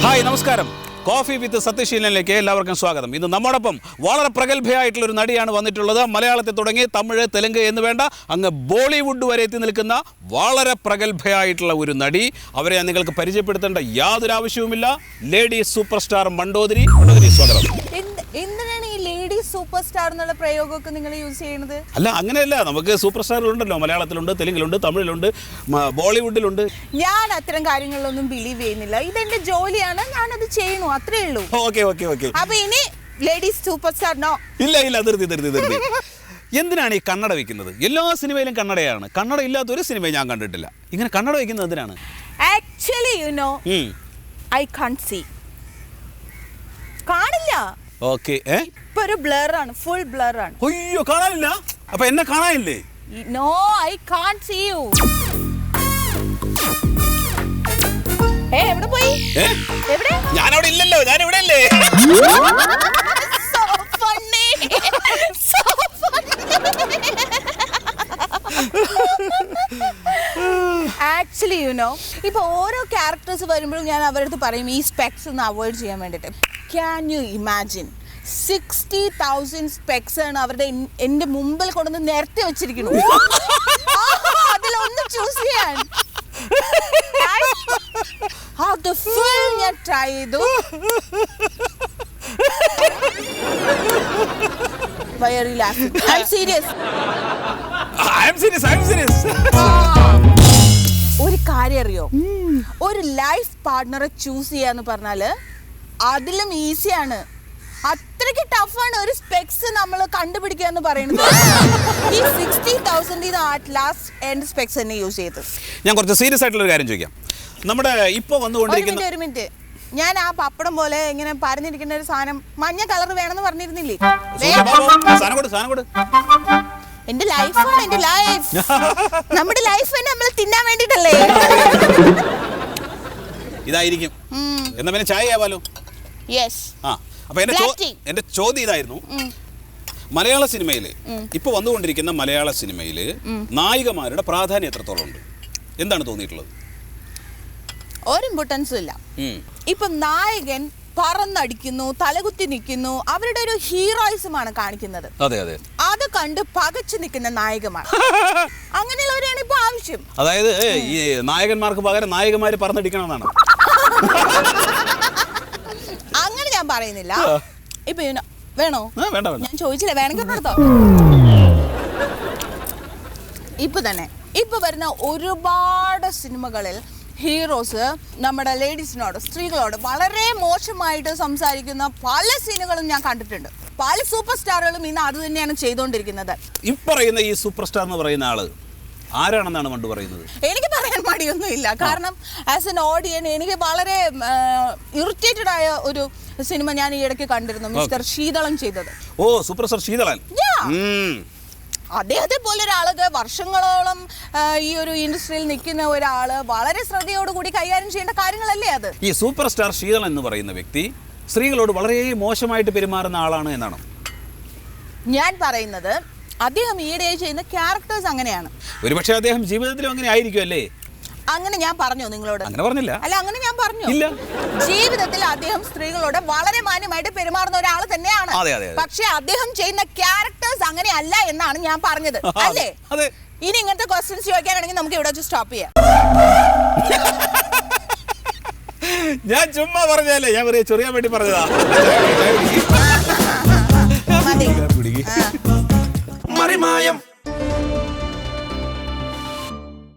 Hi നമസ്കാരം. Coffee with സത്യശീലനിലേക്ക് എല്ലാവർക്കും സ്വാഗതം. ഇന്ന് നമ്മോടൊപ്പം വളരെ പ്രഗത്ഭയായിട്ടുള്ളൊരു നടിയാണ് വന്നിട്ടുള്ളത്. മലയാളത്തിൽ തുടങ്ങി തമിഴ്, തെലുങ്ക് എന്ന് വേണ്ട അങ്ങ് ബോളിവുഡ് വരെ എത്തി നിൽക്കുന്ന വളരെ പ്രഗത്ഭയായിട്ടുള്ള ഒരു നടി. അവരെ നിങ്ങൾക്ക് പരിചയപ്പെടുത്തേണ്ട യാതൊരു ആവശ്യവുമില്ല. Lady super star Mandodari. സ്വാഗതം. എന്തിനാണ് ഈ ലേഡി സൂപ്പർ സ്റ്റാർ എന്നുള്ള പ്രയോഗമൊക്കെ നിങ്ങൾ യൂസ് ചെയ്യുന്നത്? അല്ല, അങ്ങനെയല്ല. നമുക്ക് സൂപ്പർ സ്റ്റാറുകളുണ്ടല്ലോ. മലയാളത്തിലുണ്ട്, തെലുങ്കിലുണ്ട്, തമിഴിലുണ്ട്, ബോളിവുഡിലുണ്ട്. ഞാൻ അത്തരം കാര്യങ്ങളിലൊന്നും ബിലീവ് ചെയ്യുന്നില്ല. ഇതെന്റെ ജോലിയാണ്, ഞാനത് ചെയ്യുന്നു, അത്രേ ഉള്ളൂ. ഓക്കെ. അപ്പൊ ഇനി ലേഡി സൂപ്പർ സ്റ്റാർ നോ. ഇല്ല, നിർത്തി. എന്തിനാണ് ഈ കണ്ണട വെക്കുന്നത്? എല്ലാ സിനിമയിലും കണ്ണടയാണ്. കണ്ണട ഇല്ലാത്ത ഒരു സിനിമ ഞാൻ കണ്ടിട്ടില്ല. ഇങ്ങനെ കണ്ണട വെക്കുന്നത് എന്തിനാണ്? Actually you know I can't see. കാണില്ല. ഓക്കെ. ഇപ്പൊ ഒരു ബ്ലർ ആണ്, ഫുൾ ബ്ലർ ആണ്. അയ്യോ, കാണാനില്ല. അപ്പൊ എന്നെ കാണാനില്ലേ? No, I can't see you. എവിടെ പോയി? എവിടെ? ഞാൻ അവിടെ ഇല്ലല്ലോ. ഞാൻ ഇവിടെ അല്ലേ? So funny. So funny. Actually you no, ഇപ്പൊ ഓരോ ക്യാരക്ടേഴ്സ് വരുമ്പോഴും ഞാൻ അവരുടെ അടുത്ത് പറയും ഈ സ്പെക്സ് ഒന്ന് അവോയ്ഡ് ചെയ്യാൻ വേണ്ടിയിട്ട്. ക്യാൻ യു ഇമാജിൻ 60,000 സ്പെക്സ് ആണ് അവരുടെ എന്റെ മുമ്പിൽ കൊണ്ടുവന്ന് നിരത്തി വെച്ചിരിക്കുന്നു. അതിലൊന്ന് ചൂസ് ചെയ്യാൻ അത് ഫുൾ ഞാൻ ട്രൈ ചെയ്തു. Why are you laughing? I'm serious. ഒരു കാര്യം അറിയോ, ഒരു ലൈഫ് പാർട്ട്ണറെ ചൂസ് ചെയ്യാന്ന് പറഞ്ഞാല് അതിലും ഈസിയാണ്. അത്രയ്ക്ക് ടഫാണ് ഒരു സ്പെക്സ് നമ്മൾ കണ്ടുപിടിക്കുക എന്ന് പറയുന്നത്. ഈ 60,000 ലാസ്റ്റ് എൻഡ് സ്പെക്സ് തന്നെ യൂസ് ചെയ്തു. ഞാൻ കുറച്ച് സീരിയസ് ആയിട്ടുള്ള ഒരു കാര്യം ചോദിക്കാം. നമ്മുടെ ഇപ്പൊ വന്നുകൊണ്ടിരിക്കുന്ന ഒരു മിനിറ്റ്, ഞാൻ ആ പപ്പടം പോലെ ഇങ്ങനെ പരന്നിരിക്കുന്ന ഒരു സാധനം മഞ്ഞ കളർ വേണമെന്ന് പറഞ്ഞിരുന്നില്ലേ? എന്റെ ലൈഫാണ്, എന്റെ ലൈഫ്. നമ്മുടെ ലൈഫ് തന്നെ നമ്മൾ തിന്നാൻ വേണ്ടിട്ടല്ലേ? ഇതായിരിക്കും. എന്നാ പിന്നെ ചായ ആവാലോ? യെസ്. അപ്പൊ എന്റെ ചോദ്യം ഇതായിരുന്നു. മലയാള സിനിമയില് ഇപ്പൊ വന്നുകൊണ്ടിരിക്കുന്ന മലയാള സിനിമയില് നായികമാരുടെ പ്രാധാന്യം എത്രത്തോളം ഉണ്ട്? എന്താണ് തോന്നിയിട്ടുള്ളത്? ഒരു ഇമ്പോർട്ടൻസും ഇല്ല. ഇപ്പൊ നായകൻ പറന്നടിക്കുന്നു, തലകുത്തി നിൽക്കുന്നു, അവരുടെ ഒരു ഹീറോയിസമാണ് കാണിക്കുന്നത്. അത് കണ്ട് പകച്ചു നിൽക്കുന്ന നായകന്മാർ, അങ്ങനെയുള്ളവരെയാണ് ഇപ്പൊ ആവശ്യം. അതായത് ഈ നായകന്മാർക്ക് പകരം നായകന്മാര് പറന്നടിക്കണമെന്നാണ്. അങ്ങനെ ഞാൻ പറയുന്നില്ല. ഇപ്പൊ വേണോ? വേണ്ട. ഞാൻ ചോദിച്ചില്ല, വേണമെങ്കിൽ നടത്തോ. ഇപ്പൊ വരുന്ന ഒരുപാട് സിനിമകളിൽ ഹീറോസ് നമ്മുടെ ലേഡീസിനോട്, സ്ത്രീകളോട് വളരെ മോശമായിട്ട് സംസാരിക്കുന്ന പല സീനുകളും ഞാൻ കണ്ടിട്ടുണ്ട്. പല സൂപ്പർ സ്റ്റാറുകളും ഇന്ന് അത് തന്നെയാണ് ചെയ്തുകൊണ്ടിരിക്കുന്നത്. പറയുന്ന ഈ സൂപ്പർ സ്റ്റാർ എന്ന് പറയുന്ന ആള് ആരാണെന്നാണ് മണ്ടു പറയുന്നത്? എനിക്ക് പറയാൻ മടിയൊന്നും ഇല്ല. കാരണം ആസ് എൻ ഓഡിയൻ എനിക്ക് വളരെ ഇറിറ്റേറ്റഡ് ആയ ഒരു സിനിമ ഞാൻ ഈ ഇടയ്ക്ക് കണ്ടിരുന്നു, മിസ്റ്റർ ശീതളൻ ചെയ്തത്. ഓ, സൂപ്പർ സ്റ്റാർ ശീതളൻ. അദ്ദേഹത്തെ പോലെ ഒരാള് വർഷങ്ങളോളം ഈ ഒരു ഇൻഡസ്ട്രിയിൽ നിൽക്കുന്ന ഒരാള് വളരെ ശ്രദ്ധയോടുകൂടി കൈകാര്യം ചെയ്യേണ്ട കാര്യങ്ങളല്ലേ അത്. ഈ സൂപ്പർ സ്റ്റാർ ശീതളൻ എന്ന് പറയുന്ന വ്യക്തി സ്ത്രീകളോട് വളരെ മോശമായിട്ട് പെരുമാറുന്ന ആളാണ് എന്നാണ് ഞാൻ പറയുന്നത്. അദ്ദേഹം ഈയിടെ ചെയ്യുന്ന ക്യാരക്ടേഴ്സ് അങ്ങനെയാണ്. ഒരുപക്ഷെ അദ്ദേഹം ജീവിതത്തിലും അങ്ങനെ ആയിരിക്കും അല്ലേ? അങ്ങനെ ഞാൻ പറഞ്ഞോ നിങ്ങളോട്? അങ്ങനെ പറഞ്ഞില്ല. അല്ല, അങ്ങനെ ഞാൻ പറഞ്ഞു. ഇല്ല. ജീവിതത്തിൽ അദ്ദേഹം സ്ത്രീകളോട് വളരെ മാന്യമായിട്ട് പെരുമാറുന്ന ഒരാൾ തന്നെയാണ്. പക്ഷെ അദ്ദേഹം ചെയ്യുന്ന ക്യാരക്ടേഴ്സ് അങ്ങനെ അല്ല എന്നാണ് ഞാൻ പറഞ്ഞത്, അല്ലേ? ഇനി ഇങ്ങനത്തെ ക്വസ്റ്റ്യൻസ് ചോദിക്കാനാണെങ്കിൽ നമുക്ക് ഇവിടെ വെച്ച് സ്റ്റോപ്പ് ചെയ്യാം. ഞാൻ ചുമ്മാ പറഞ്ഞല്ലേ, ഞാൻ ചൊറിയാൻ വേണ്ടി പറഞ്ഞതാ.